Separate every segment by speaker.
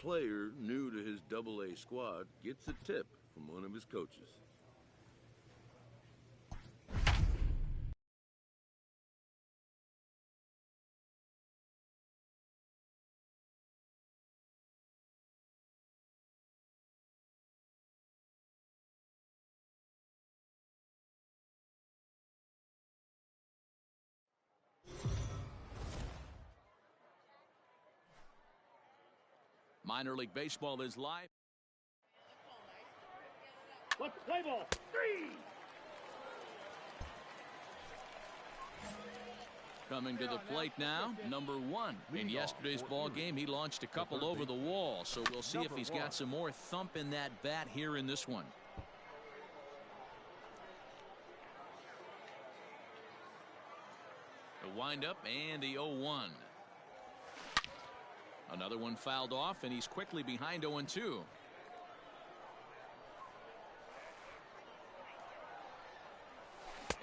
Speaker 1: player new to his Double-A squad gets a tip from one of his coaches.
Speaker 2: Minor League Baseball is live.
Speaker 3: Let's play ball. 3.
Speaker 2: Coming to the plate now, number 1. In yesterday's ball game, he launched a couple over the wall, so we'll see if he's got some more thump in that bat here in this one. The windup and the 0-1. Another one fouled off, and he's quickly behind 0-2.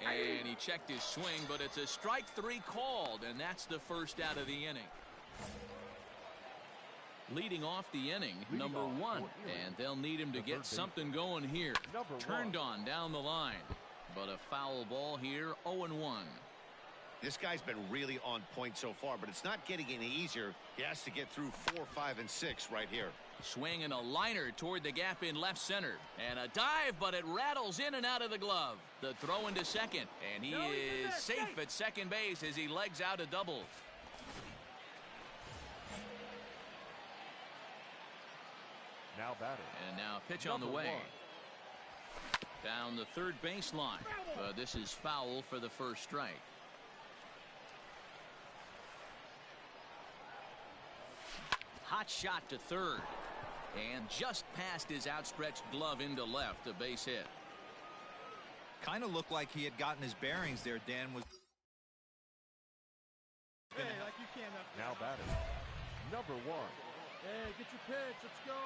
Speaker 2: And he checked his swing, but it's a strike 3 called, and that's the first out of the inning. Leading off the inning, number 1, and they'll need him to get something going here. Turned on down the line, but a foul ball here, 0-1.
Speaker 4: This guy's been really on point so far, but it's not getting any easier. He has to get through 4, 5, and 6 right here.
Speaker 2: Swinging a liner toward the gap in left center. And a dive, but it rattles in and out of the glove. The throw into second, and he is safe at second base as he legs out a double.
Speaker 5: Now batting.
Speaker 2: And now pitch on the way. Down the third baseline. But this is foul for the first strike. Hot shot to third. And just past his outstretched glove into left, a base hit.
Speaker 6: Kind of looked like he had gotten his bearings there. Dan was.
Speaker 3: Hey, like you can't.
Speaker 5: Now batting. Number 1.
Speaker 3: Hey, get your pitch. Let's go.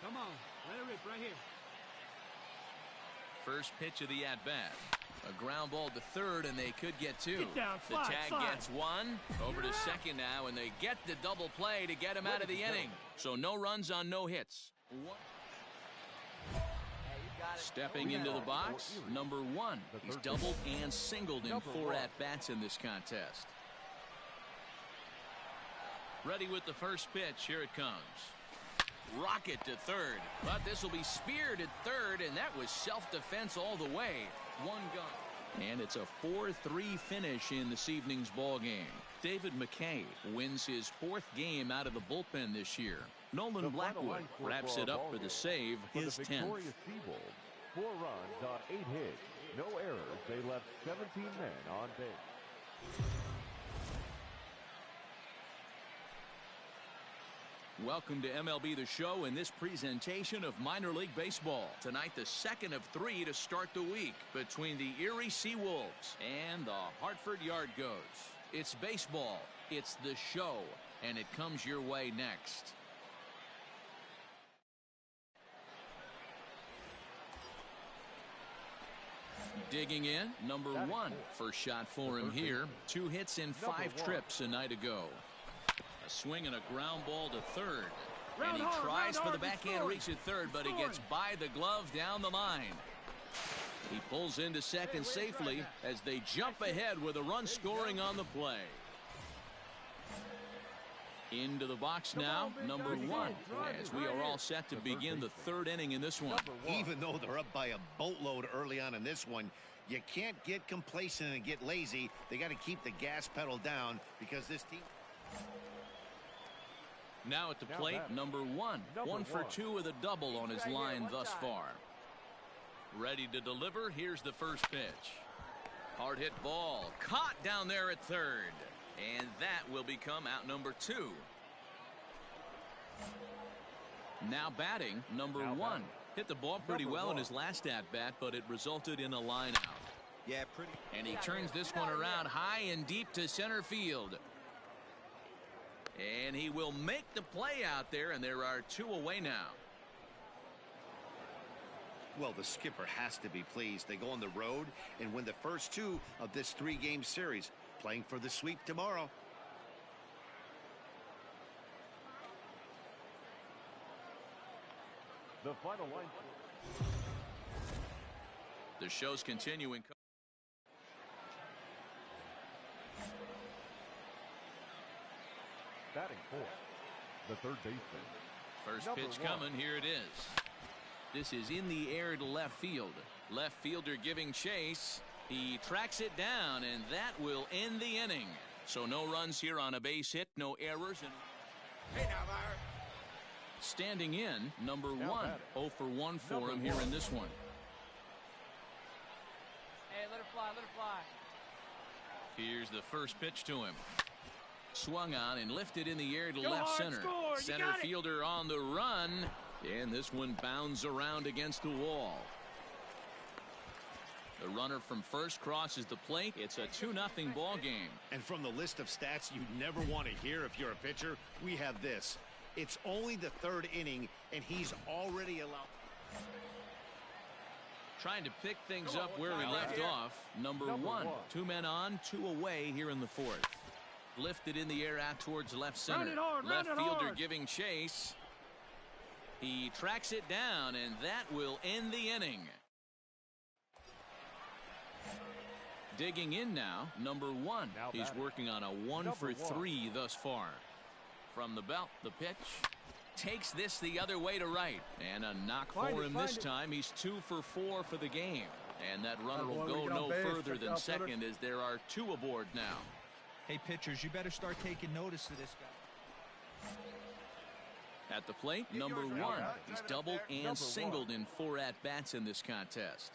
Speaker 3: Come on. Let it rip right here.
Speaker 2: First pitch of the at-bat. A ground ball to third, and they could get 2.
Speaker 3: Get down,
Speaker 2: the tag gets 1. Over to second now, and they get the double play to get him out of the inning. So no runs on no hits. Stepping into the box, number 1. He's doubled and singled in 4 at-bats in this contest. Ready with the first pitch. Here it comes. Rocket to third, but this will be speared at third, and that was self-defense all the way. 1 gun. And it's a 4-3 finish in this evening's ball game. David McKay wins his 4th game out of the bullpen this year. Nolan Blackwood wraps it up for the save, his 10th.
Speaker 5: Victorious Seabold, 4 runs on 8 hits, no errors. They left 17 men on base.
Speaker 2: Welcome to MLB The Show in this presentation of minor league baseball. Tonight, the second of 3 to start the week between the Erie Seawolves and the Hartford Yard Goats. It's baseball, it's the show, and it comes your way next. Digging in, number 1. First shot for him here. 2 hits in 5 trips a night ago. A swing and a ground ball to third. And he tries for the backhand reach at third, but he gets by the glove down the line. He pulls into second safely as they jump ahead with a run scoring on the play. Into the box now, number 1, as we are all set to begin the 3rd inning in this one.
Speaker 4: Even though they're up by a boatload early on in this one, you can't get complacent and get lazy. They got to keep the gas pedal down because this team.
Speaker 2: Now at the plate, number 1. 1 for 2 with a double on his line thus far. Ready to deliver. Here's the first pitch. Hard hit ball. Caught down there at third. And that will become out number 2. Now batting, number 1. Hit the ball pretty well in his last at-bat, but it resulted in a line out.
Speaker 6: Yeah, pretty.
Speaker 2: And he turns this one around high and deep to center field. And he will make the play out there, and there are 2 away now.
Speaker 4: Well, the skipper has to be pleased. They go on the road and win the first 2 of this 3-game series, playing for the sweep tomorrow.
Speaker 5: The final line.
Speaker 2: The show's continuing.
Speaker 5: Batting fourth, the third baseman.
Speaker 2: First
Speaker 5: Number
Speaker 2: pitch
Speaker 5: one.
Speaker 2: coming. Here it is. This is in the air to left field. Left fielder giving chase. He tracks it down, and that will end the inning. So no runs here on a base hit, no errors. And standing in, number one. 0 for 1 for him here in this one.
Speaker 3: Hey, let her fly, let her fly.
Speaker 2: Here's the first pitch to him. Swung on and lifted in the air to
Speaker 3: Go
Speaker 2: left
Speaker 3: hard,
Speaker 2: center.
Speaker 3: score, you
Speaker 2: Center
Speaker 3: got it.
Speaker 2: fielder on the run. And this one bounds around against the wall. The runner from first crosses the plate. It's a 2-0 ball game.
Speaker 4: And from the list of stats you never want to hear if you're a pitcher, we have this. It's only the third inning, and he's already allowed.
Speaker 2: Trying to pick things up where he left off. Number one. 2 men on, 2 away here in the fourth. Lifted in the air out towards left center.
Speaker 3: Run it hard,
Speaker 2: Left
Speaker 3: run it
Speaker 2: fielder
Speaker 3: hard.
Speaker 2: giving chase. He tracks it down, and that will end the inning. Digging in now, number one.
Speaker 5: Now
Speaker 2: He's
Speaker 5: batting.
Speaker 2: working on a 1
Speaker 5: Number
Speaker 2: for
Speaker 5: one.
Speaker 2: 3 thus far. From the belt, the pitch. Takes this the other way to right. And a knock
Speaker 3: Find
Speaker 2: for
Speaker 3: it,
Speaker 2: him
Speaker 3: find
Speaker 2: this
Speaker 3: it.
Speaker 2: time. He's 2 for 4 for the game. And that runner will
Speaker 3: boy, we
Speaker 2: go
Speaker 3: get on
Speaker 2: no
Speaker 3: base.
Speaker 2: further
Speaker 3: Check
Speaker 2: than
Speaker 3: out, brother.
Speaker 2: second as there are 2 aboard now.
Speaker 6: Hey, pitchers, you better start taking notice of this guy.
Speaker 2: At the plate, number one. He's doubled and singled in 4 at-bats in this contest.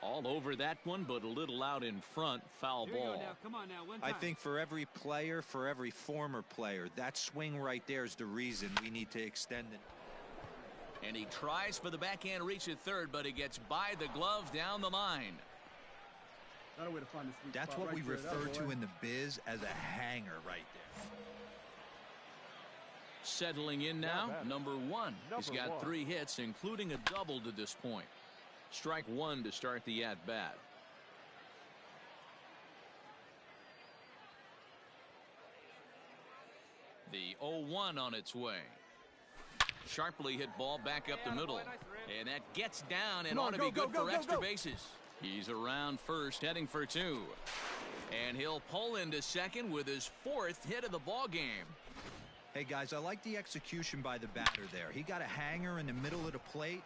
Speaker 2: All over that one, but a little out in front. Foul
Speaker 3: Here you go
Speaker 2: ball.
Speaker 3: now. Come on now. One
Speaker 6: I
Speaker 3: time.
Speaker 6: think for every player, for every former player, that swing right there is the reason we need to extend it.
Speaker 2: And he tries for the backhand reach at third, but he gets by the glove down the line.
Speaker 3: Got a way to find the sweet
Speaker 6: That's
Speaker 3: spot
Speaker 6: what we
Speaker 3: right there,
Speaker 6: refer
Speaker 3: that
Speaker 6: to
Speaker 3: boy.
Speaker 6: in the biz as a hanger right there.
Speaker 2: Settling in now,
Speaker 5: batting.
Speaker 2: number one. He's
Speaker 5: Number
Speaker 2: got
Speaker 5: one.
Speaker 2: 3 hits, including a double to this point. Strike 1 to start the at-bat. The 0-1 on its way. Sharply hit ball back up the middle. And that gets down and
Speaker 3: Come on,
Speaker 2: ought to
Speaker 3: go,
Speaker 2: be good
Speaker 3: go,
Speaker 2: for
Speaker 3: go,
Speaker 2: extra
Speaker 3: go.
Speaker 2: bases. He's around first, heading for 2. And he'll pull into second with his 4th hit of the ball game.
Speaker 6: Hey, guys, I like the execution by the batter there. He got a hanger in the middle of the plate.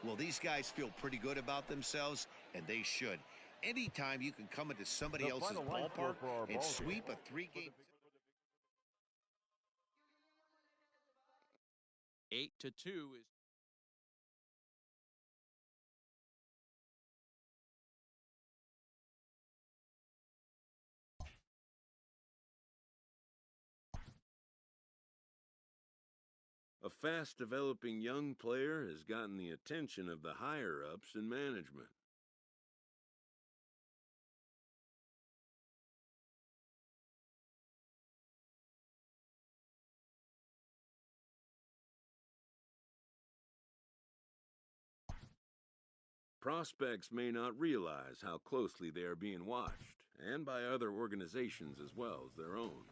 Speaker 4: Well, these guys feel pretty good about themselves, and they should. Anytime you can come into somebody
Speaker 5: The
Speaker 4: else's
Speaker 5: final line score
Speaker 4: ballpark
Speaker 5: for our
Speaker 4: and
Speaker 5: ball
Speaker 4: sweep
Speaker 5: game.
Speaker 4: a 3-game...
Speaker 2: 8-2 is.
Speaker 1: A fast-developing young player has gotten the attention of the higher-ups in management. Prospects may not realize how closely they are being watched, and by other organizations as well as their own.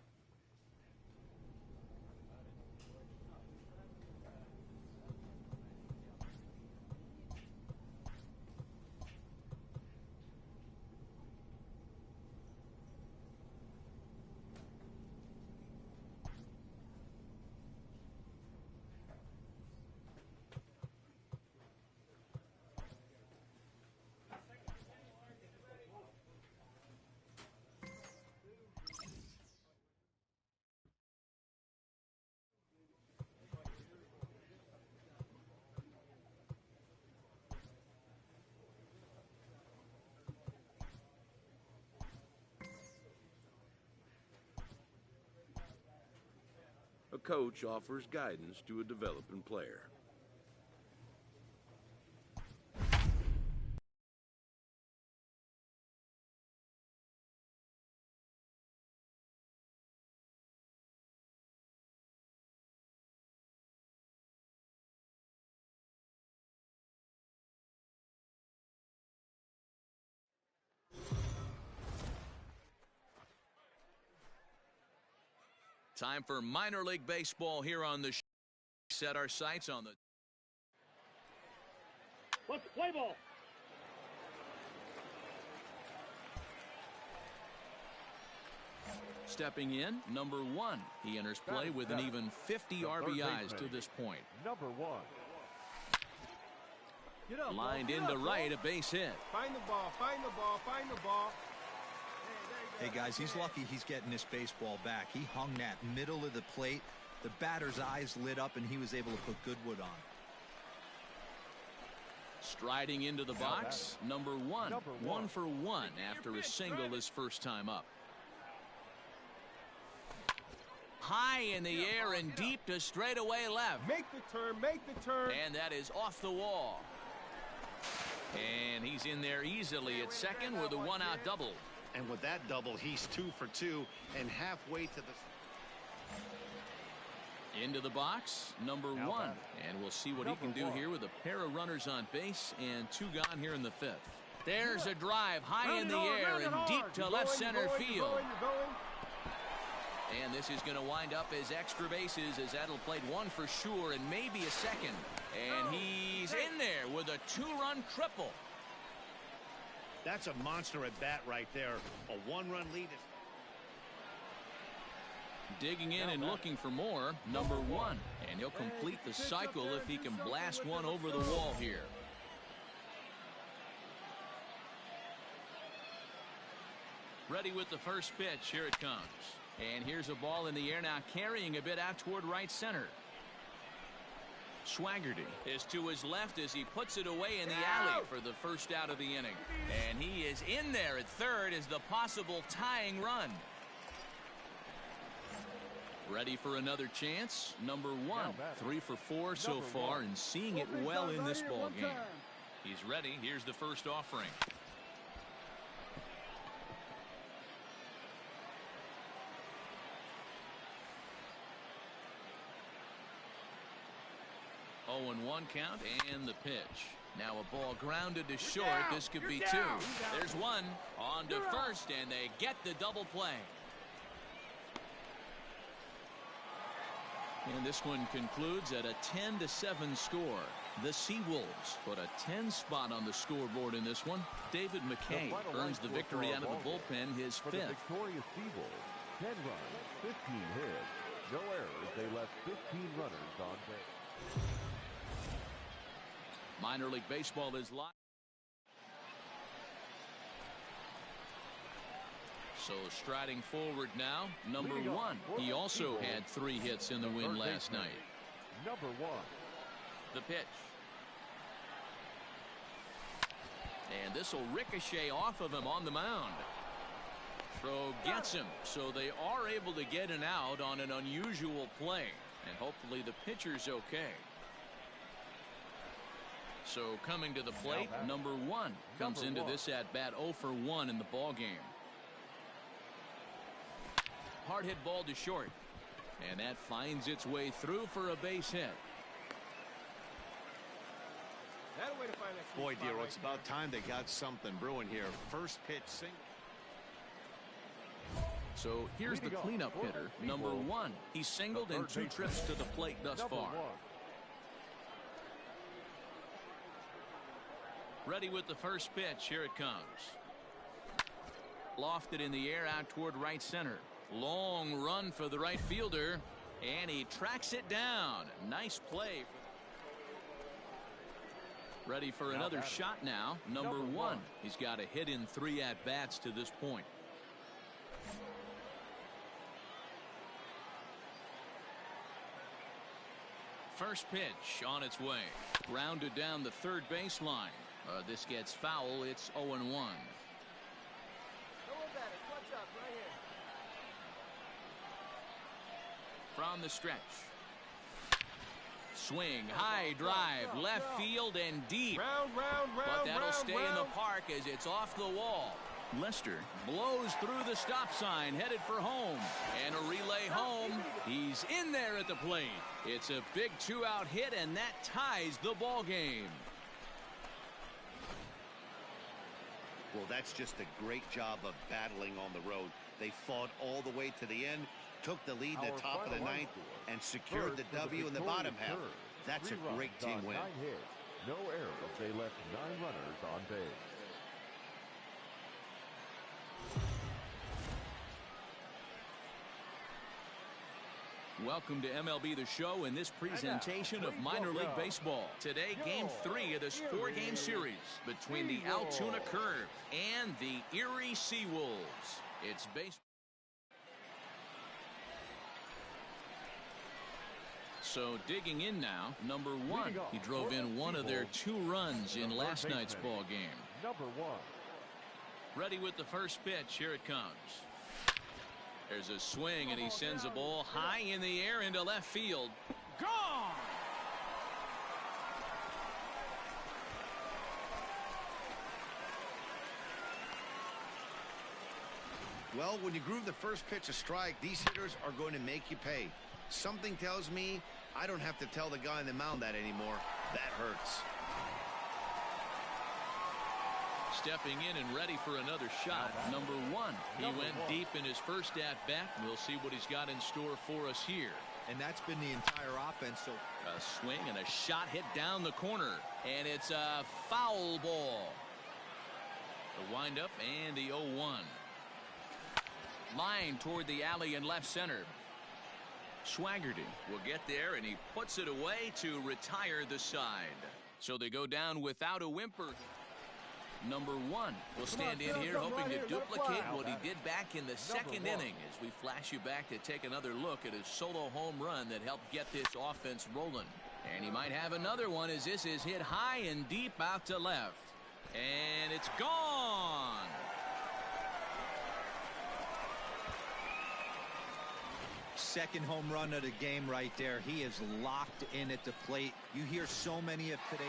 Speaker 1: A coach offers guidance to a developing player.
Speaker 2: Time for minor league baseball here on the set our sights on the...
Speaker 3: Let's play ball.
Speaker 2: Stepping in, number 1. He enters play with an even 50 RBIs to this point.
Speaker 5: Number 1.
Speaker 3: Get up,
Speaker 2: Lined
Speaker 3: get
Speaker 2: into
Speaker 3: up,
Speaker 2: right,
Speaker 3: bro.
Speaker 2: a base hit.
Speaker 3: Find the ball, find the ball, find the ball.
Speaker 6: Hey, guys, he's lucky he's getting this baseball back. He hung that middle of the plate. The batter's eyes lit up, and he was able to put Goodwood on.
Speaker 2: Striding into the box, number 1.
Speaker 5: Number 1.
Speaker 2: 1 for 1 after a single his first time up. High in the air and deep to straightaway left.
Speaker 3: Make the turn, make the turn.
Speaker 2: And that is off the wall. And he's in there easily at second with a one-out double.
Speaker 4: And with that double, he's 2 for 2 and halfway to the...
Speaker 2: Into the box, number 1. And we'll see what he can do here with a pair of runners on base and 2 gone here in the 5th. There's a drive high in the air and deep to left center field. And this is going to wind up as extra bases, as that'll play 1 for sure and maybe a second. And he's in there with a 2-run triple.
Speaker 4: That's a monster at bat right there. A 1-run lead is...
Speaker 2: Digging in and looking for more, number 1. And he'll complete the cycle if he can blast one over the wall here. Ready with the first pitch. Here it comes. And here's a ball in the air now, carrying a bit out toward right center. Swaggerty is to his left as he puts it away in the alley for the first out of the inning. And he is in there at third as the possible tying run. Ready for another chance. Number 1. 3 for 4 so far and seeing it well in this ball game. He's ready. Here's the first offering. Oh, 1 count and the pitch. Now a ball grounded to short. This could be 2. There's 1 on to first, and they get the double play. And this one concludes at a 10-7 score. The Seawolves put a 10 spot on the scoreboard in this one. David McKay earns the victory out of the bullpen, his 5th.
Speaker 5: For the victorious Seawolves, 10 runs, 15 hits, no errors. They left 15 runners on base.
Speaker 2: Minor League Baseball is live. So striding forward now, number 1. He also had 3 hits in the win last night.
Speaker 5: Number 1.
Speaker 2: The pitch. And this will ricochet off of him on the mound. Throw gets him, so they are able to get an out on an unusual play. And hopefully the pitcher's okay. So coming to the plate, number 1 comes into this at bat 0 for 1 in the ball game. Hard hit ball to short, and that finds its way through for a base hit.
Speaker 4: Boy, Dero, it's about time they got something brewing here. First pitch single.
Speaker 2: So here's the cleanup hitter, number 1. He's singled in 2 trips to the plate thus far. Ready with the first pitch. Here it comes. Lofted in the air out toward right center. Long run for the right fielder, and he tracks it down. Nice play. Ready for another shot now. Number 1. He's got a hit in 3 at-bats to this point. First pitch on its way. Grounded down the third baseline. This gets foul. It's 0-1. From the stretch. Swing, high drive, left field and deep. But that'll stay in the park as it's off the wall. Lester blows through the stop sign, headed for home. And a relay home. He's in there at the plate. It's a big 2-out hit, and that ties the ball game.
Speaker 4: Well, that's just a great job of battling on the road. They fought all the way to the end, took the lead in
Speaker 5: Our
Speaker 4: the top of the
Speaker 5: final
Speaker 4: ninth,
Speaker 5: score.
Speaker 4: and secured
Speaker 5: First,
Speaker 4: the W in the bottom half. That's a great team win.
Speaker 5: 9 hits, no errors. They left 9 runners on base.
Speaker 2: Welcome to MLB The Show in this presentation of minor league baseball. Today, Game 3 of this 4-game series between the Altoona Curve and the Erie Seawolves. It's baseball. So digging in now, number 1. He drove in one of their 2 runs in last night's ball game.
Speaker 5: Number 1.
Speaker 2: Ready with the first pitch. Here it comes. There's a swing, and he sends a ball high in the air into left field. Gone!
Speaker 4: Well, when you groove the first pitch a strike, these hitters are going to make you pay. Something tells me I don't have to tell the guy on the mound that anymore. That hurts.
Speaker 2: Stepping in and ready for another shot, number 1. He went deep in his first at-bat. We'll see what he's got in store for us here.
Speaker 6: And that's been the entire offense. So
Speaker 2: a swing and a shot hit down the corner, and it's a foul ball. The windup and the 0-1. Line toward the alley in left center. Swaggerty will get there, and he puts it away to retire the side. So they go down without a whimper. Number 1 will stand in here hoping to duplicate what he did back in the second inning as we flash you back to take another look at his solo home run that helped get this offense rolling. And he might have another one as this is hit high and deep out to left. And it's gone.
Speaker 6: second home run of the game right there. He is locked in at the plate. You hear so many of today.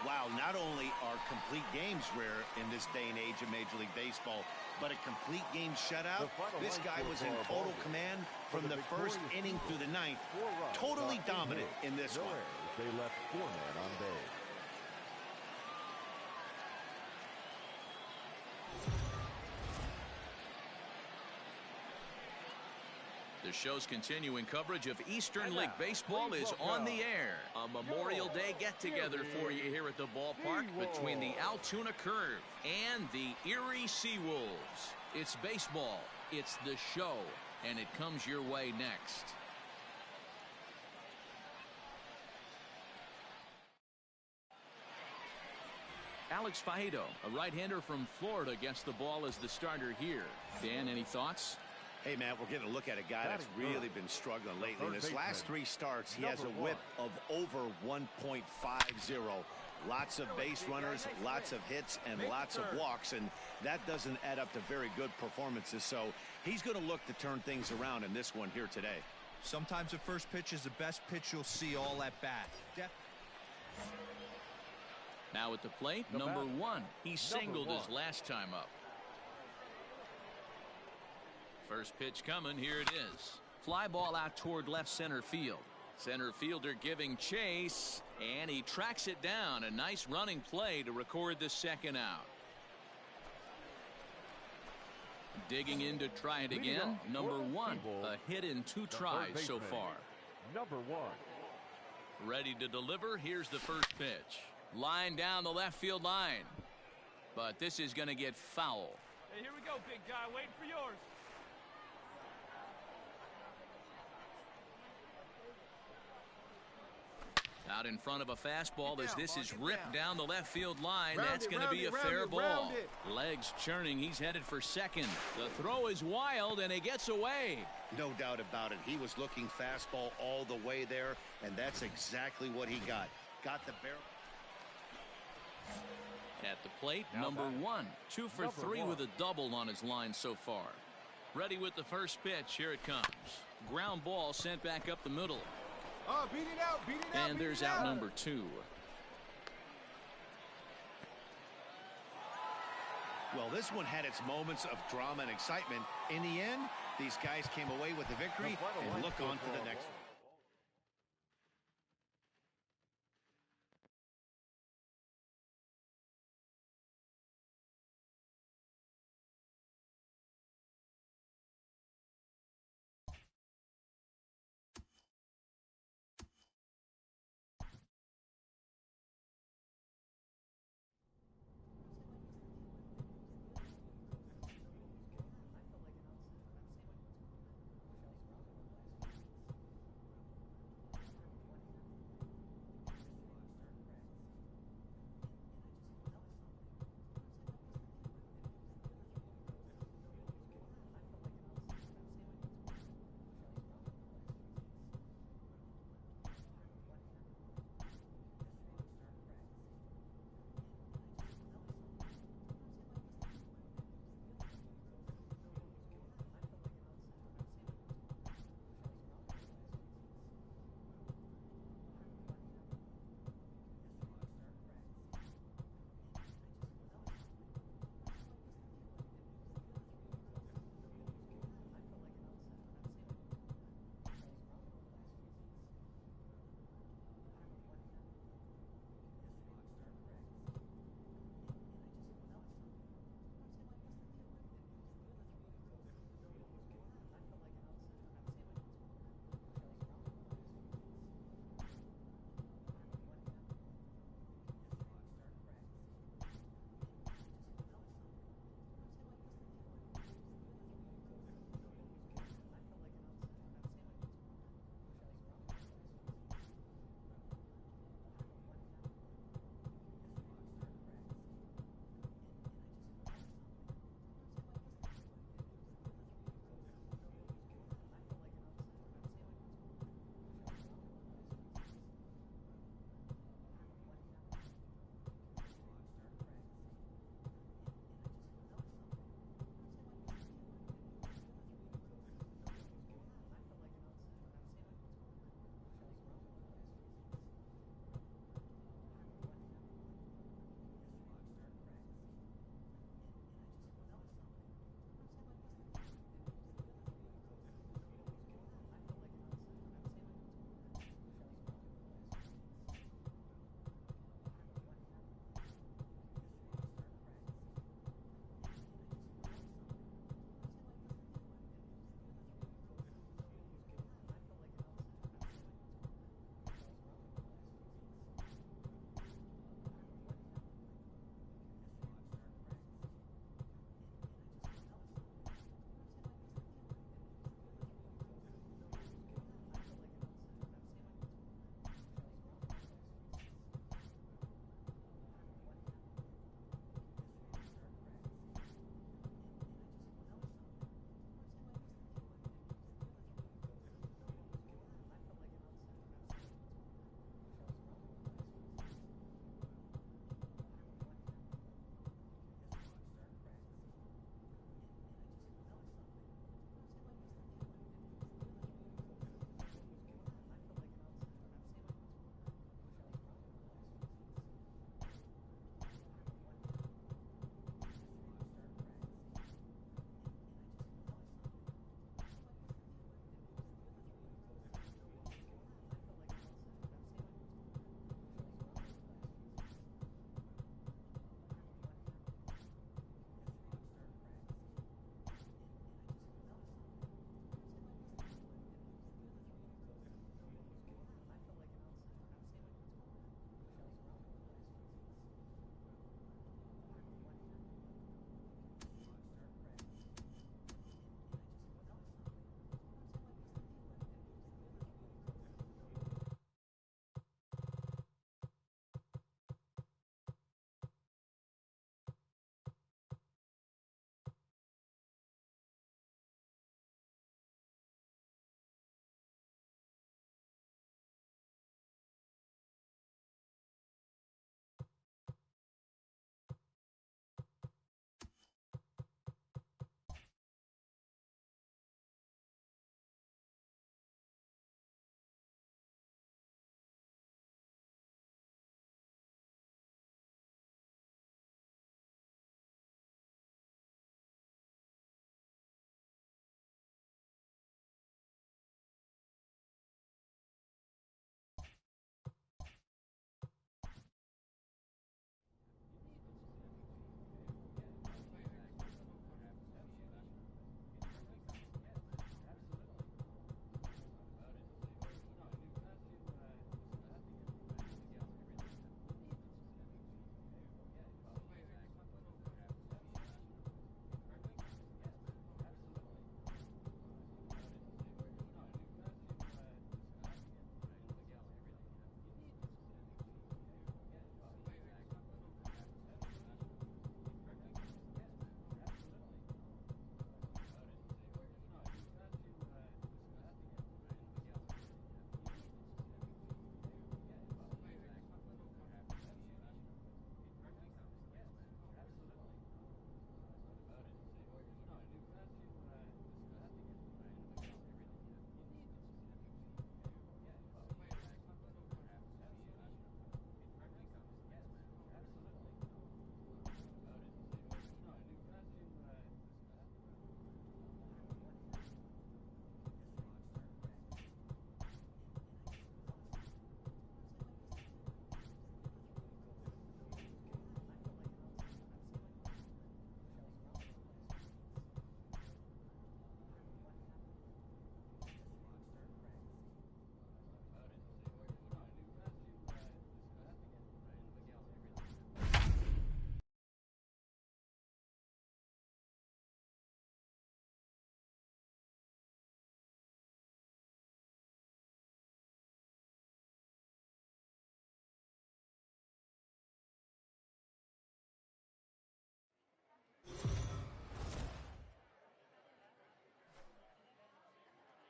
Speaker 4: Wow, not only are complete games rare in this day and age of Major League Baseball, but a complete game shutout. This guy was in total command from the first inning through the ninth. Totally dominant in this one.
Speaker 5: They left 4 men on base.
Speaker 2: The show's continuing coverage of Eastern League Baseball is on the air. A Memorial Day get-together for you here at the ballpark between the Altoona Curve and the Erie Seawolves. It's baseball, it's the show, and it comes your way next. Alex Faedo, a right-hander from Florida, gets the ball as the starter here. Dan, any thoughts?
Speaker 4: Hey, Matt, we're getting a look at a guy that's really been struggling lately. In his last 3 starts, he has a whip of over 1.50. Lots of base runners, lots of hits, and lots of walks, and that doesn't add up to very good performances. So he's going to look to turn things around in this one here today.
Speaker 6: Sometimes the first pitch is the best pitch you'll see all at bat.
Speaker 2: Now at the plate, number 1. He singled his last time up. First pitch coming, here it is. Fly ball out toward left center field. Center fielder giving chase, and he tracks it down. A nice running play to record the second out. Digging in to try it again, number 1. A hit in 2 tries so far.
Speaker 5: Number 1.
Speaker 2: Ready to deliver, here's the first pitch. Line down the left field line. But this is going to get foul.
Speaker 3: Hey, here we go, big guy. Waiting for yours.
Speaker 2: Out in front of a fastball as this is ripped down the left field line. That's going to be a fair ball. Legs churning. He's headed for second. The throw is wild, and it gets away.
Speaker 4: No doubt about it. He was looking fastball all the way there, and that's exactly what he got. Got the barrel.
Speaker 2: At the plate, number 1. 2 for 3 with a double on his line so far. Ready with the first pitch. Here it comes. Ground ball sent back up the middle.
Speaker 3: Oh, beat it out, beat it out.
Speaker 2: And there's out number 2.
Speaker 4: Well, this one had its moments of drama and excitement. In the end, these guys came away with the victory and look on to the next one.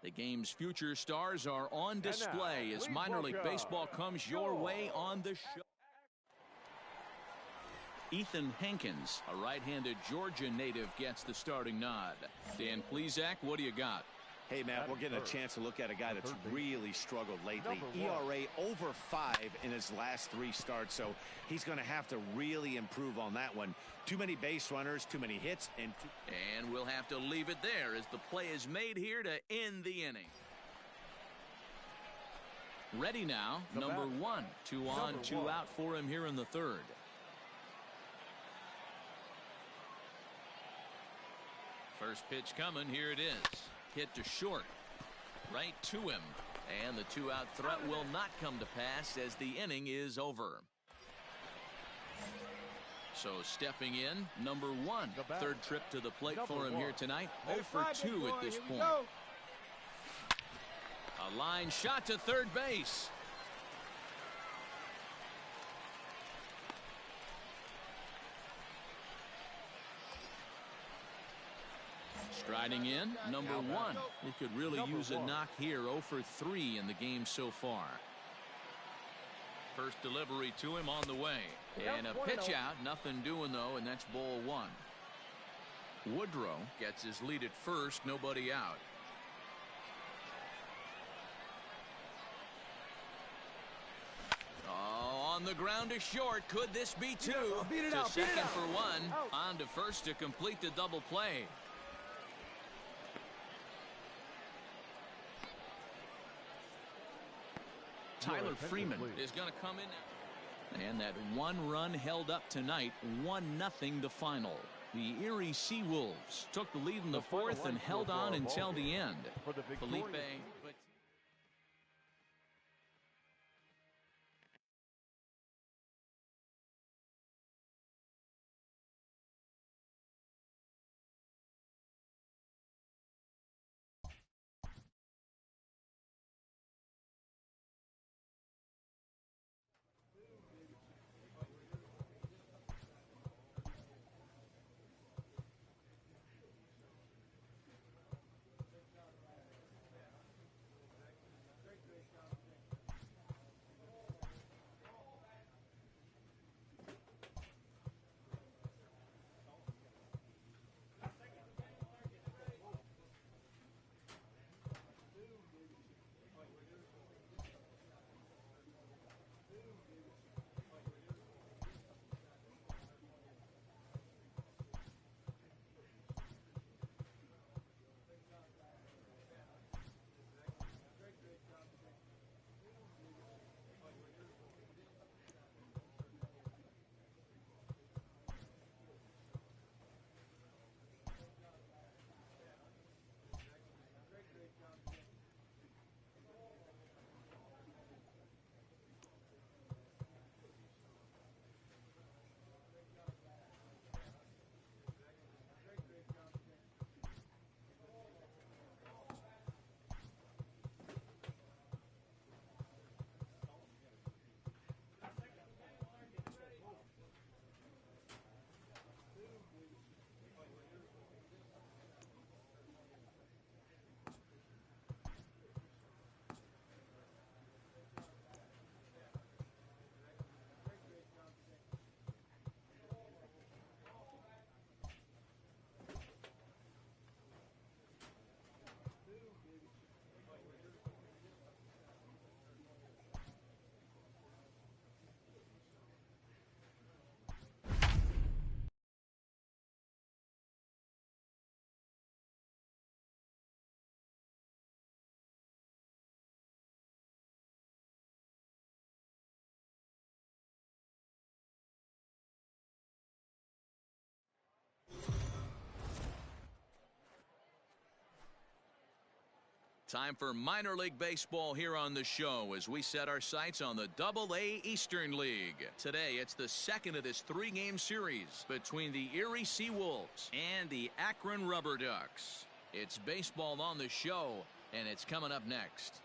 Speaker 2: The game's future stars are on display as
Speaker 5: please
Speaker 2: minor league
Speaker 5: welcome
Speaker 2: baseball comes your way on the show. Ethan Hankins, a right-handed Georgia native, gets the starting nod. Dan Plesac, what do you got?
Speaker 4: Hey, Matt, we're getting a chance to look at a guy that's really struggled lately. ERA over 5 in his last 3 starts, so he's going to have to really improve on that one. Too many base runners, too many hits, and
Speaker 2: we'll have to leave it there as the play is made here to end the inning. Ready now, number 1. 2 on, 2 out for him here in the 3rd. First pitch coming, here it is. Hit to short. Right to him. And the 2-out threat will not come to pass as the inning is over. So stepping in, number 1. 3rd trip to the plate for him here tonight. 0 for 2 at this point. A line shot to third base. Striding in, number 1. He could really use a knock here. 0 for 3 in the game so far. First delivery to him on the way. And a pitch out. Nothing doing, though, and that's ball 1. Woodrow gets his lead at first. Nobody out. Oh, on the ground to short. Could this be 2? To second for 1. On to first to complete the double play. Tyler Freeman is going to come in. And that 1 run held up tonight. 1-0 the final. The Erie Seawolves took the lead in the 4th and held on until the end. Felipe. Time for minor league baseball here on the show as we set our sights on the Double-A Eastern League. Today, it's the second of this 3-game series between the Erie Seawolves and the Akron Rubber Ducks. It's baseball on the show, and it's coming up next.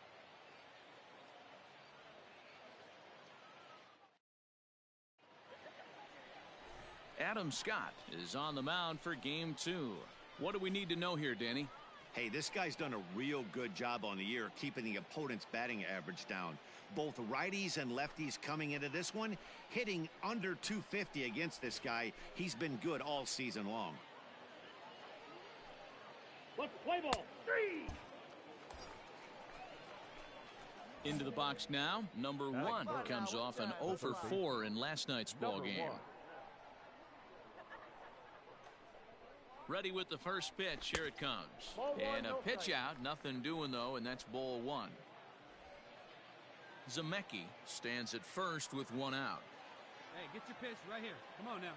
Speaker 2: Adam Scott is on the mound for Game 2. What do we need to know here, Danny?
Speaker 4: Hey, this guy's done a real good job on the year keeping the opponent's batting average down. Both righties and lefties coming into this one, hitting under 250 against this guy. He's been good all season long.
Speaker 3: Let's play ball. 3.
Speaker 2: Into the box now, number 1 comes off an 0 for 4 in last night's ball game. Ready with the first pitch. Here it comes. And a pitch out. Nothing doing, though, and that's ball 1. Zemecki stands at first with 1 out.
Speaker 3: Hey, get your pitch right here. Come on now.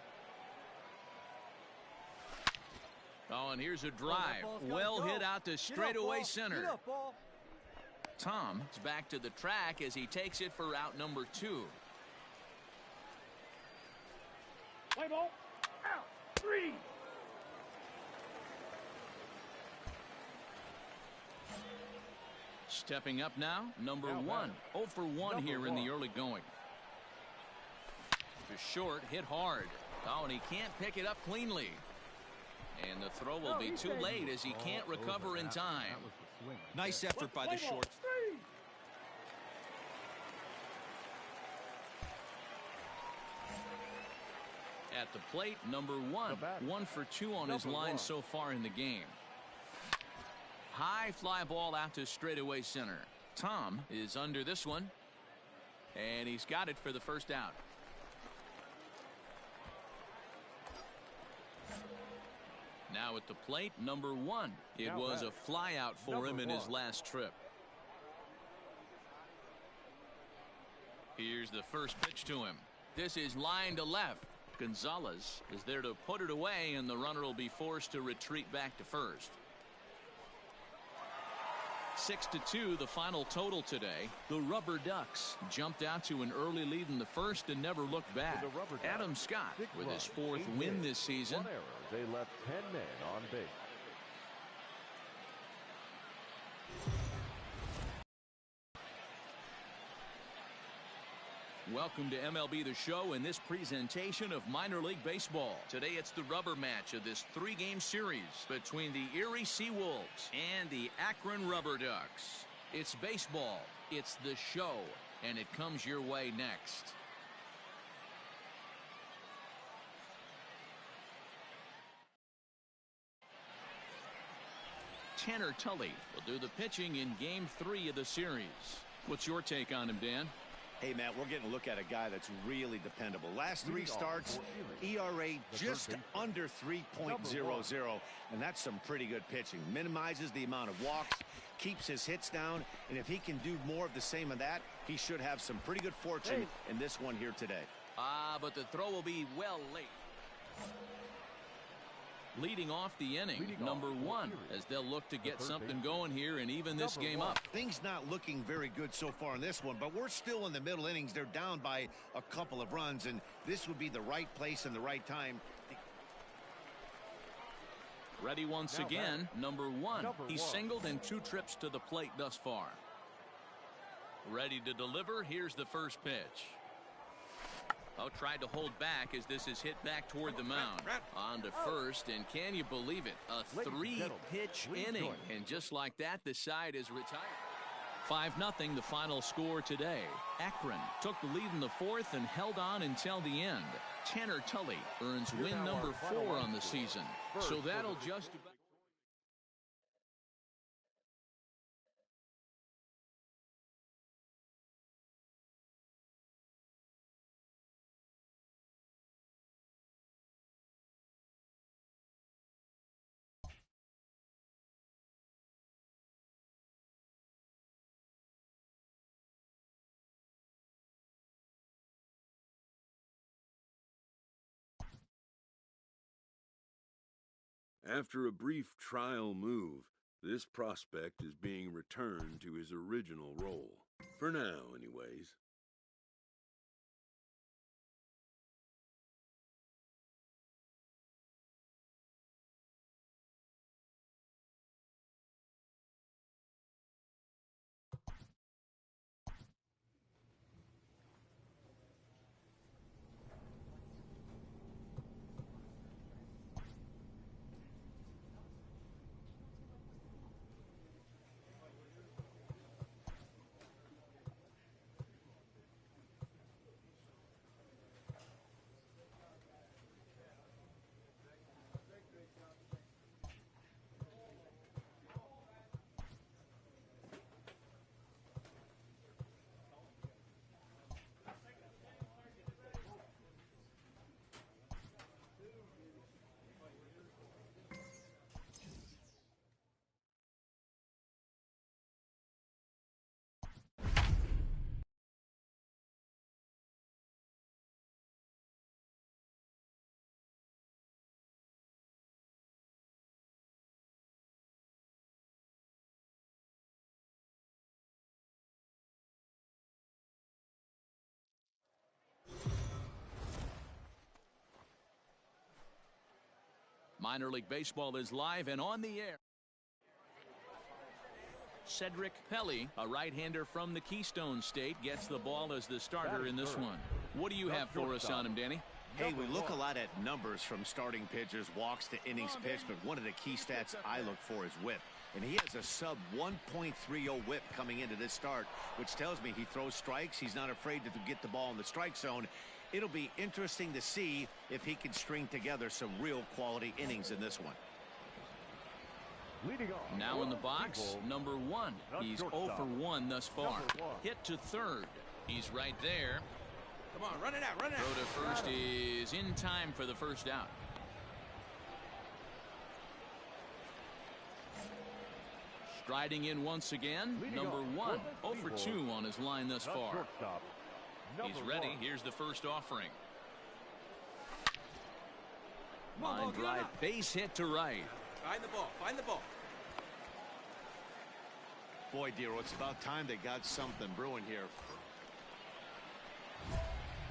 Speaker 2: Oh, and here's a drive. Well hit out to straightaway center. Tom is back to the track as he takes it for out number 2.
Speaker 3: Play ball. Out. 3.
Speaker 2: Stepping up now, number 1. 0 for 1 here in the early going. To short, hit hard. Oh, and he can't pick it up cleanly. And the throw will be too late as he can't recover in time.
Speaker 6: Nice effort by the short.
Speaker 2: At the plate, number 1. 1 for 2 on his line so far in the game. High fly ball out to straightaway center. Tom is under this one. And he's got it for the first out. Now at the plate, number 1. It was a fly out for him in his last trip. Here's the first pitch to him. This is line to left. Gonzalez is there to put it away, and the runner will be forced to retreat back to first. 6-2 the final total today. The Rubber Ducks jumped out to an early lead in the first and never looked back. Adam Scott with his 4th win this season.
Speaker 5: 1 error. They left 10 men on base.
Speaker 2: Welcome to MLB The Show in this presentation of minor league baseball. Today it's the rubber match of this 3-game series between the Erie Seawolves and the Akron Rubber Ducks. It's baseball, it's the show, and it comes your way next. Tanner Tully will do the pitching in Game 3 of the series. What's your take on him, Dan?
Speaker 4: Hey, Matt, we're getting a look at a guy that's really dependable. Last 3 starts, ERA just under 3.00, and that's some pretty good pitching. Minimizes the amount of walks, keeps his hits down, and if he can do more of the same of that, he should have some pretty good fortune in this one here today.
Speaker 2: But the throw will be well late. Leading off the inning, number 1, as they'll look to get something going here and even this game up.
Speaker 4: Things not looking very good so far in this one, but we're still in the middle innings. They're down by a couple of runs, and this would be the right place and the right time.
Speaker 2: Ready once again, number 1. He's singled in 2 trips to the plate thus far. Ready to deliver. Here's the first pitch. Tried to hold back as this is hit back toward the mound. On to first, and can you believe it? A 3-pitch inning. And just like that, the side is retired. 5-0 the final score today. Akron took the lead in the 4th and held on until the end. Tanner Tully earns win number 4 on the season. So that'll just about...
Speaker 1: After a brief trial move, this prospect is being returned to his original role. For now, anyways.
Speaker 2: Minor League Baseball is live and on the air. Cedric Pelly, a right-hander from the Keystone State, gets the ball as the starter in this one. What do you have for us on him, Danny?
Speaker 4: Hey, we look a lot at numbers from starting pitchers, walks to innings pitched, but one of the key stats I look for is whip. And he has a sub 1.30 whip coming into this start, which tells me he throws strikes. He's not afraid to get the ball in the strike zone. It'll be interesting to see if he can string together some real quality innings in this one.
Speaker 2: Now in the box, number 1. He's 0 for 1 thus far. Hit to third. He's right there.
Speaker 7: Come on, run it out, run it out.
Speaker 2: Throw to first is in time for the first out. Striding in once again, number 1. 0 for 2 on his line thus far. He's ready. Here's the first offering. Line drive, base hit to right.
Speaker 7: Find the ball, find the ball.
Speaker 4: Boy, Dero, it's about time they got something brewing here.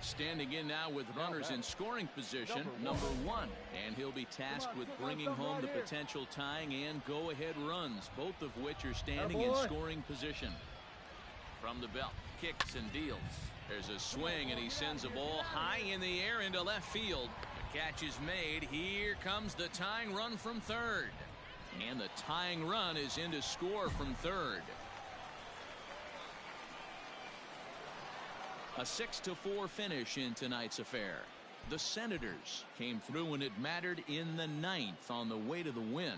Speaker 2: Standing in now with runners in scoring position, number 1. And he'll be tasked with bringing home the potential tying and go-ahead runs, both of which are standing in scoring position. From the belt, kicks and deals. There's a swing, and he sends a ball high in the air into left field. The catch is made. Here comes the tying run from third. And the tying run is in to score from third. A 6-4 finish in tonight's affair. The Senators came through when it mattered in the 9th on the way to the win.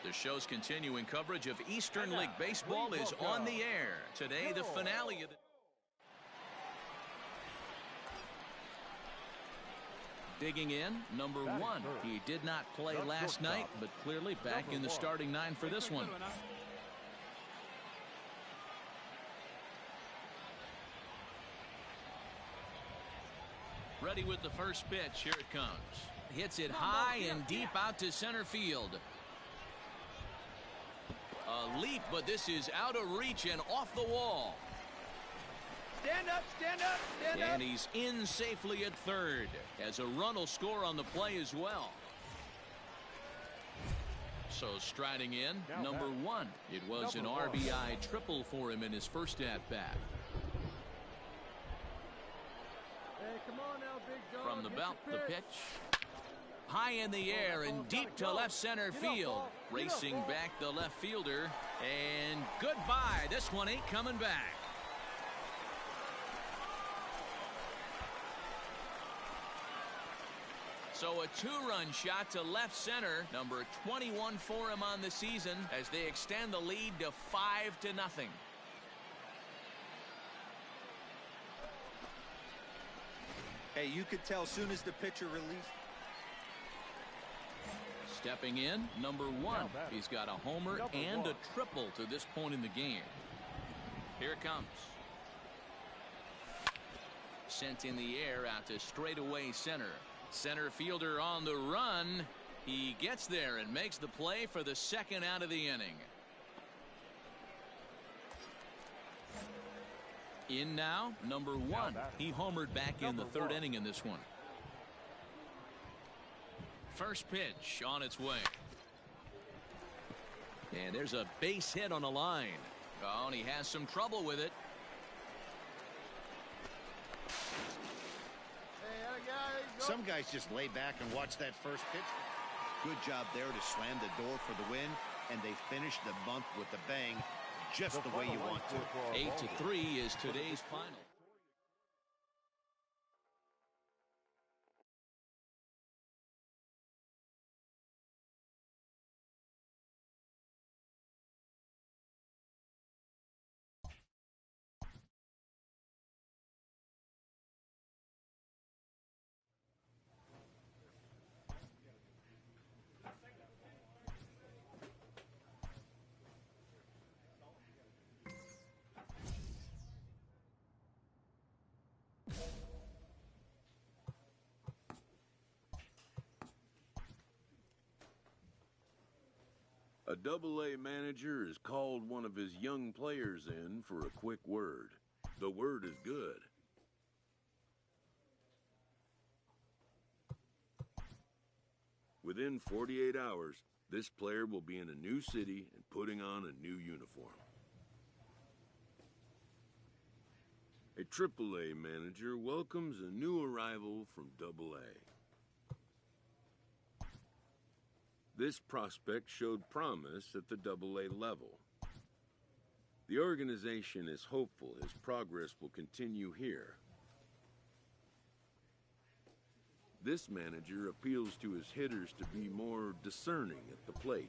Speaker 2: The show's continuing coverage of Eastern League Baseball is on the air. Today, the finale of the... Digging in, number 1. He did not play last night, but clearly back in the starting 9 for this one. Ready with the first pitch. Here it comes. Hits it high and deep out to center field. A leap, but this is out of reach and off the wall.
Speaker 7: Stand up, stand up, stand up.
Speaker 2: And he's in safely at third, as a run will score on the play as well. So striding in, number 1. It was an RBI triple for him in his first at-bat.
Speaker 3: Hey, come on now, big dog.
Speaker 2: From the belt, the pitch. High in the air and deep to left center field. Racing back the left fielder. And goodbye. This one ain't coming back. So a 2-run shot to left center. Number 21 for him on the season as they extend the lead to 5-0.
Speaker 6: Hey, you could tell as soon as the pitcher released.
Speaker 2: Stepping in, number 1. He's got a homer and a triple to this point in the game. Here it comes. Sent in the air out to straightaway center. Center fielder on the run. He gets there and makes the play for the second out of the inning. In now, number 1. He homered back in the third inning in this one. First pitch on its way. And there's a base hit on the line. Oh, and he has some trouble with it.
Speaker 4: Some guys just lay back and watch that first pitch. Good job there to slam the door for the win, and they finished the month with a bang, just the way you want to.
Speaker 2: 8-3 is today's final.
Speaker 1: A Double-A manager has called one of his young players in for a quick word. The word is good. Within 48 hours, this player will be in a new city and putting on a new uniform. A Triple-A manager welcomes a new arrival from Double-A. This prospect showed promise at the Double-A level. The organization is hopeful his progress will continue here. This manager appeals to his hitters to be more discerning at the plate.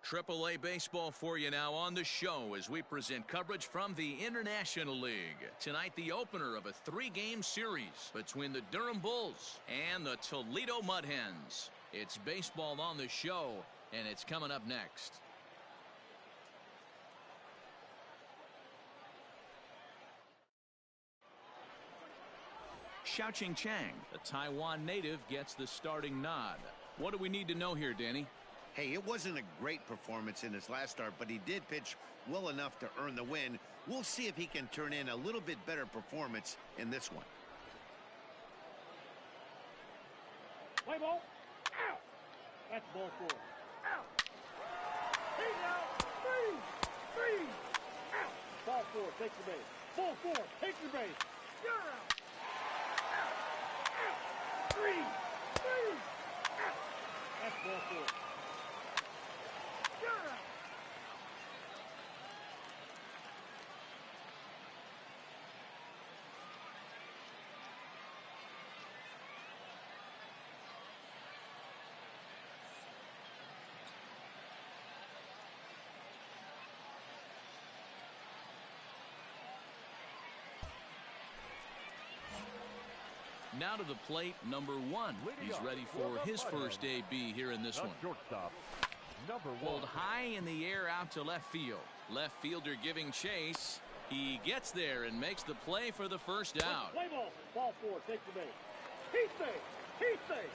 Speaker 2: Triple-A baseball for you now on the show as we present coverage from the International League. Tonight, the opener of a 3-game series between the Durham Bulls and the Toledo Mud Hens. It's baseball on the show, and it's coming up next. Xiaoqing Chang, the Taiwan native, gets the starting nod. What do we need to know here, Danny?
Speaker 4: Hey, it wasn't a great performance in his last start, but he did pitch well enough to earn the win. We'll see if he can turn in a little bit better performance in this one.
Speaker 3: Play ball. Out. That's ball 4. Out. He's out. 3. Out. Ball 4. Take the base. Ball 4. Take the base. You're out. Out. 3. Out. That's ball 4.
Speaker 2: Now to the plate, number 1. He's ready for his first AB here in this one.
Speaker 5: Shortstop, number 1.
Speaker 2: Pulled high in the air out to left field. Left fielder giving chase. He gets there and makes the play for the first out.
Speaker 3: Play ball. Ball 4. Take the base. He's safe. He's safe.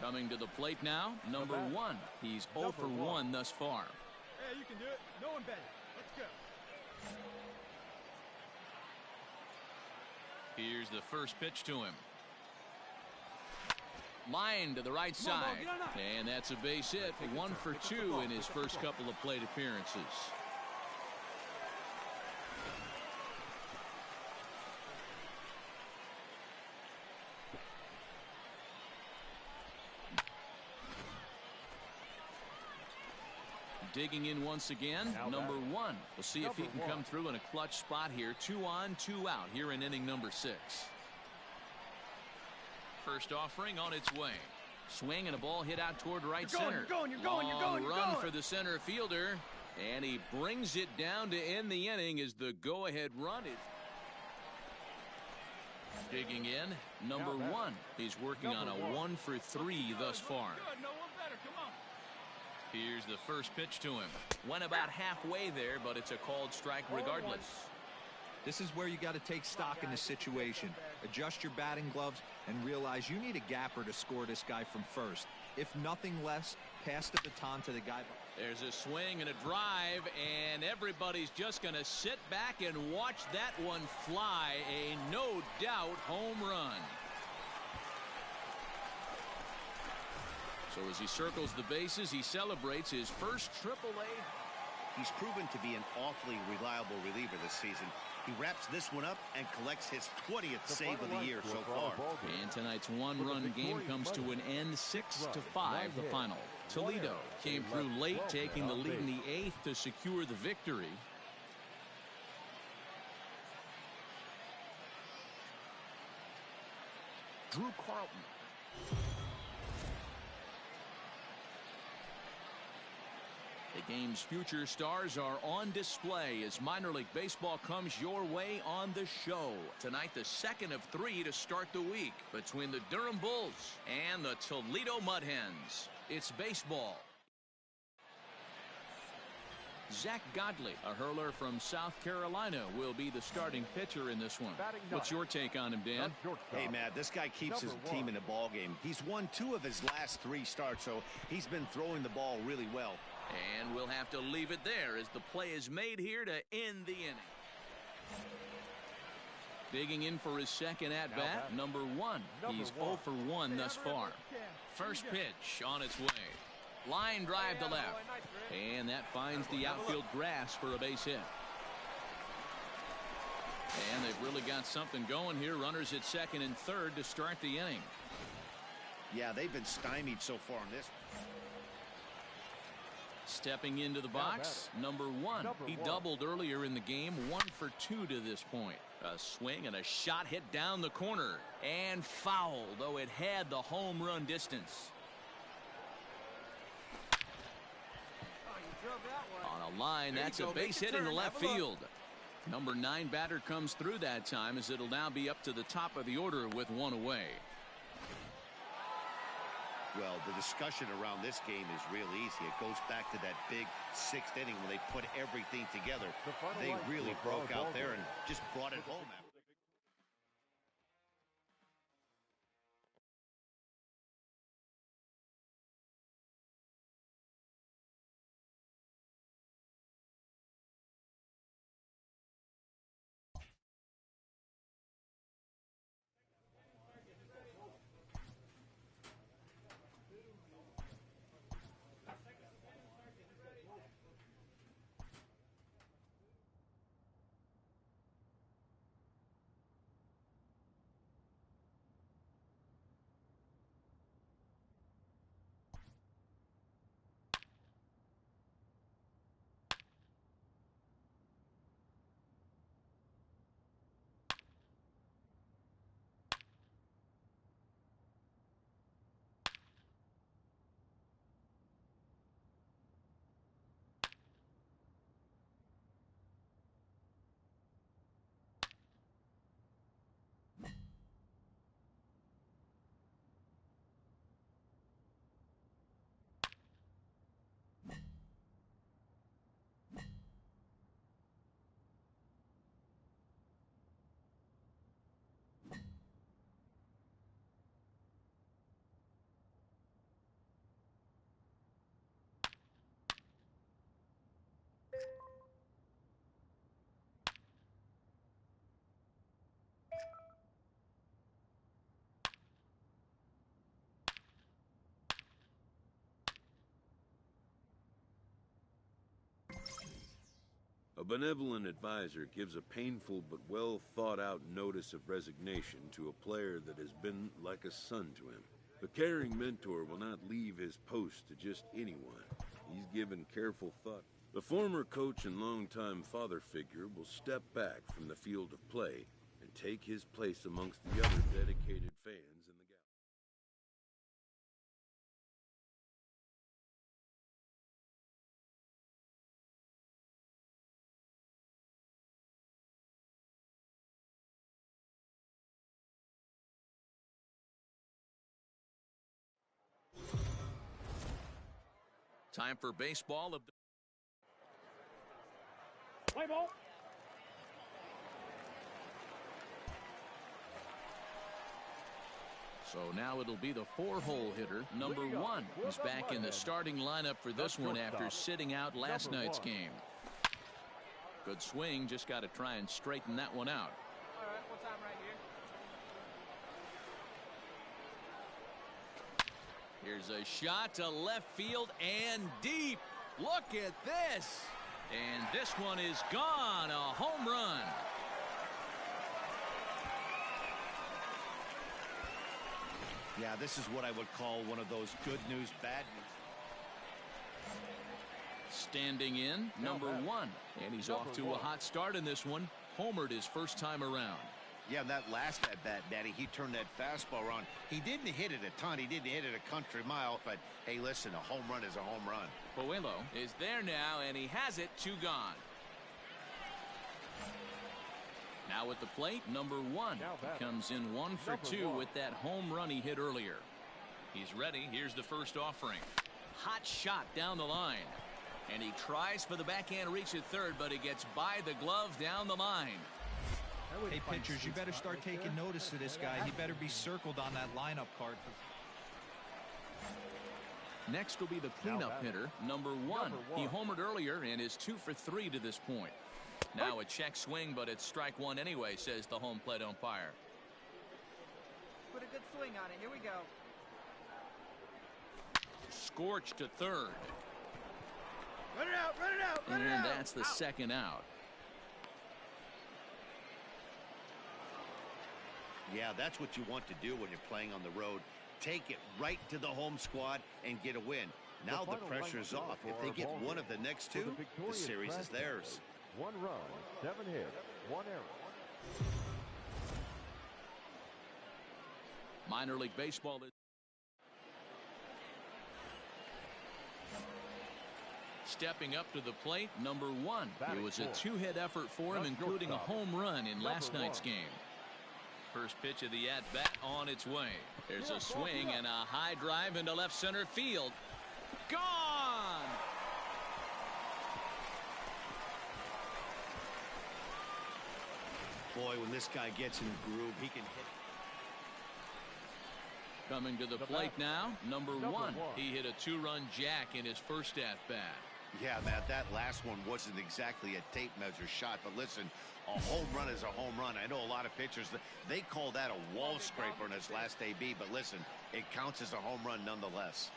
Speaker 2: Coming to the plate now, number 1. He's 0 for 1 thus far.
Speaker 7: Hey, you can do it. No one better. Let's go.
Speaker 2: Here's the first pitch to him. Line to the right side. And that's a base hit. 1 for 2 in his first couple of plate appearances. Digging in once again, number 1. We'll see if he can come through in a clutch spot here. 2 on, 2 out here in inning number 6. First offering on its way. Swing and a ball hit out toward right center.
Speaker 7: You're going.
Speaker 2: Run for the center fielder. And he brings it down to end the inning as the go-ahead run is digging in. Number 1. He's working on a 1 for 3 thus far. Here's the first pitch to him. Went about halfway there, but it's a called strike regardless.
Speaker 6: This is where you got to take stock in the situation. Adjust your batting gloves and realize you need a gapper to score this guy from first. If nothing less, pass the baton to the guy.
Speaker 2: There's a swing and a drive, and everybody's just going to sit back and watch that one fly. A no-doubt home run. So as he circles the bases, he celebrates his first AAA.
Speaker 4: He's proven to be an awfully reliable reliever this season. He wraps this one up and collects his 20th save of the year so far.
Speaker 2: And tonight's one-run game comes to an end, 6-5, the final. Toledo came through late, taking the lead in the 8th to secure the victory. Drew Carlton. The game's future stars are on display as minor league baseball comes your way on the show. Tonight, the second of 3 to start the week between the Durham Bulls and the Toledo Mud Hens. It's baseball. Zach Godley, a hurler from South Carolina, will be the starting pitcher in this one. What's your take on him, Dan?
Speaker 4: Hey, Matt, this guy keeps his team in the ball game. He's won 2 of his last 3 starts, so he's been throwing the ball really well.
Speaker 2: And we'll have to leave it there as the play is made here to end the inning. Digging in for his second at-bat, number 1. He's 0 for 1 thus far. First pitch on its way. Line drive to left. And that finds the outfield grass for a base hit. And they've really got something going here. Runners at second and third to start the inning.
Speaker 4: Yeah, they've been stymied so far in this.
Speaker 2: Stepping into the box, number 1. He doubled earlier in the game, 1 for 2 to this point. A swing and a shot hit down the corner and fouled, though it had the home run distance. On a line, that's a base hit in the left field. Number 9 batter comes through that time as it'll now be up to the top of the order with 1 away.
Speaker 4: Well, the discussion around this game is real easy. It goes back to that big 6th inning when they put everything together. They really broke out there and just brought it home.
Speaker 1: A benevolent advisor gives a painful but well-thought-out notice of resignation to a player that has been like a son to him. The caring mentor will not leave his post to just anyone. He's given careful thought. The former coach and longtime father figure will step back from the field of play and take his place amongst the other dedicated fans in the
Speaker 2: Time for baseball.
Speaker 3: Play ball.
Speaker 2: So now it'll be the 4-hole hitter, number 1. He's back in the starting lineup for this one after sitting out last night's game. Good swing, just got to try and straighten that one out.
Speaker 7: All right, what time right here?
Speaker 2: Here's a shot to left field and deep. Look at this. And this one is gone. A home run.
Speaker 4: Yeah, this is what I would call one of those good news, bad news.
Speaker 2: Standing in, number 1. And he's off to a hot start in this one. Homered his first time around.
Speaker 4: Yeah, that last at-bat, Daddy, he turned that fastball around. He didn't hit it a ton. He didn't hit it a country mile. But, hey, listen, a home run is a home run.
Speaker 2: Puello is there now, and he has it. 2 gone. Now at the plate, number 1. He comes in 1 for 2 with that home run he hit earlier. He's ready. Here's the first offering. Hot shot down the line. And he tries for the backhand reach at third, but he gets by the glove down the line.
Speaker 6: Hey, pitchers, you better start taking notice of this guy. He better be circled on that lineup card.
Speaker 2: Next will be the cleanup hitter, number 1. He homered earlier and is 2 for 3 to this point. Now a check swing, but it's strike 1 anyway, says the home plate umpire.
Speaker 7: Put a good swing on it. Here we go.
Speaker 2: Scorched to third.
Speaker 7: Run it out, run it out, run it out.
Speaker 2: And that's the second out.
Speaker 4: Yeah, that's what you want to do when you're playing on the road. Take it right to the home squad and get a win. Now the pressure's off. If they get one of the next 2, the series is theirs.
Speaker 5: 1 run, 7 hits, 1 error.
Speaker 2: Minor league baseball. Stepping up to the plate, number 1. It was a 2-hit effort for him, including a home run in last night's game. First pitch of the at-bat on its way. There's a swing and a high drive into left center field. Gone!
Speaker 4: Boy, when this guy gets in the groove, he can hit.
Speaker 2: Coming to the plate now, number 1. He hit a 2-run jack in his first at-bat.
Speaker 4: Yeah, Matt, that last one wasn't exactly a tape measure shot, but listen, a home run is a home run. I know a lot of pitchers, they call that a wall scraper in his last AB, but listen, it counts as a home run nonetheless.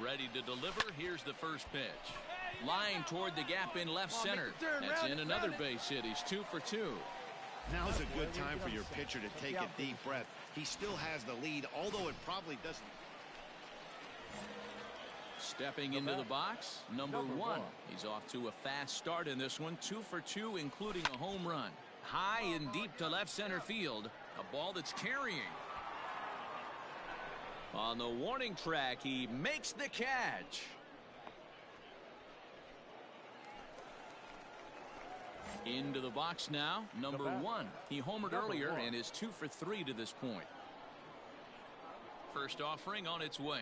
Speaker 2: Ready to deliver. Here's the first pitch. Line toward the gap in left center. That's in another base hit. He's 2 for 2.
Speaker 4: Now's a good time for your pitcher to take a deep breath. He still has the lead, although it probably doesn't.
Speaker 2: Stepping into the box, number 1. He's off to a fast start in this one. 2 for 2, including a home run. High and deep to left center field. A ball that's carrying. On the warning track, he makes the catch. Into the box now, number 1. He homered earlier and is 2 for 3 to this point. First offering on its way.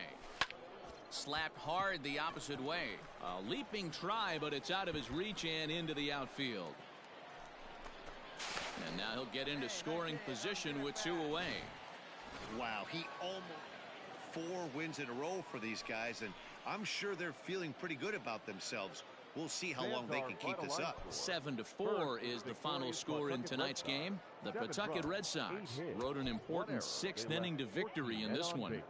Speaker 2: Slapped hard the opposite way. A leaping try, but it's out of his reach and into the outfield. And now he'll get into scoring position with 2 away.
Speaker 4: Wow, he almost 4 wins in a row for these guys, and I'm sure they're feeling pretty good about themselves. We'll see how long they can keep this up.
Speaker 2: 7-4 is the final score in tonight's game. The Pawtucket Red Sox rode an important 6th inning to victory in this one.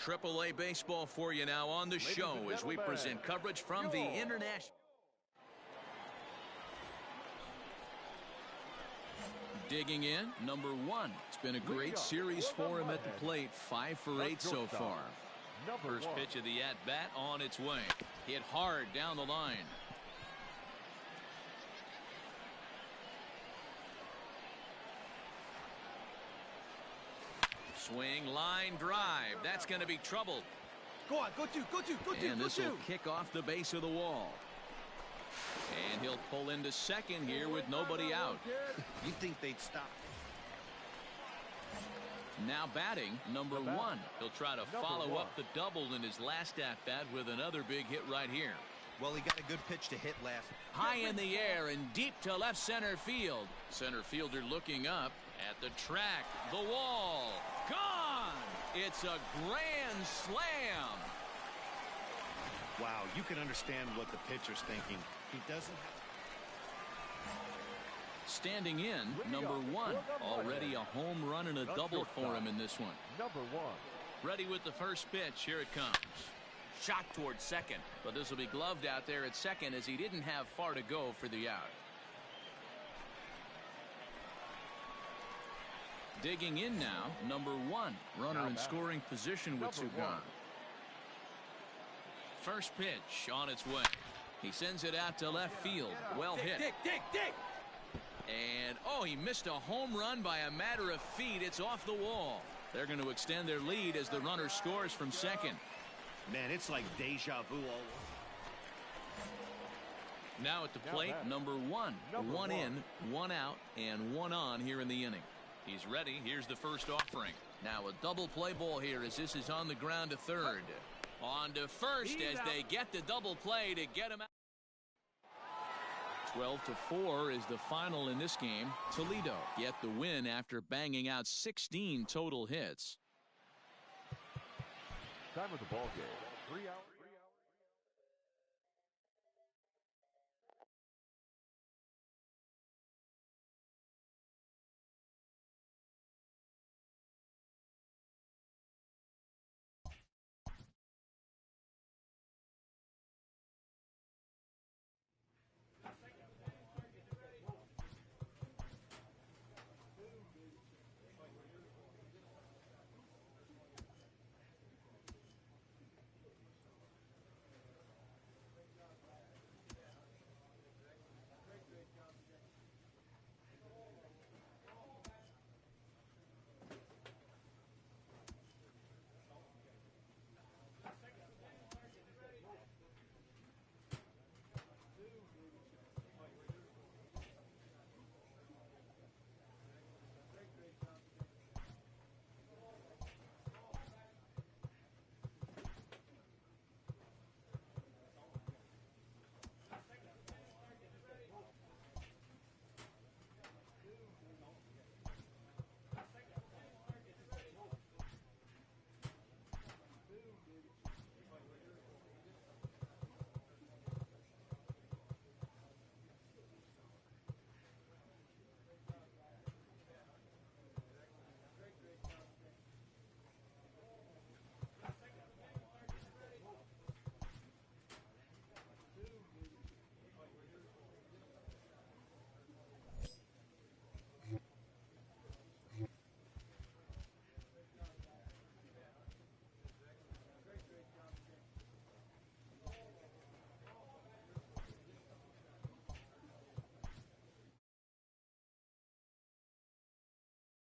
Speaker 2: AAA baseball for you now on the show as we present coverage from the international. Digging in, number 1. It's been a great series for him at the plate. 5 for 8 so far. First pitch of the at-bat on its way. Hit hard down the line. Swing, line drive. That's going to be troubled.
Speaker 7: Go on, go two.
Speaker 2: And this will kick off the base of the wall. And he'll pull into second here with nobody out.
Speaker 4: You think they'd stop?
Speaker 2: Now batting, number 1. He'll try to follow up the double in his last at-bat with another big hit right here.
Speaker 6: Well, he got a good pitch to hit last.
Speaker 2: High in the air and deep to left center field. Center fielder looking up at the track. The wall. Gone! It's a grand slam.
Speaker 4: Wow, you can understand what the pitcher's thinking. He doesn't have...
Speaker 2: Standing in, number 1. Already a home run and a double for him in this one.
Speaker 5: Number 1.
Speaker 2: Ready with the first pitch. Here it comes. Shot towards second. But this will be gloved out there at second as he didn't have far to go for the out. Digging in now, number 1. Runner in scoring position with two gone. First pitch on its way. He sends it out to left field. Well hit.
Speaker 7: Dig.
Speaker 2: And, oh, he missed a home run by a matter of feet. It's off the wall. They're going to extend their lead as the runner scores from second.
Speaker 4: Man, it's like deja vu all over.
Speaker 2: Now at the plate, number 1. One in, one out, and one on here in the inning. He's ready. Here's the first offering. Now a double play ball here as this is on the ground to third. On to first as they get the double play to get him out. 12-4 is the final in this game. Toledo get the win after banging out 16 total hits.
Speaker 5: Time of the ball game, 3 hours.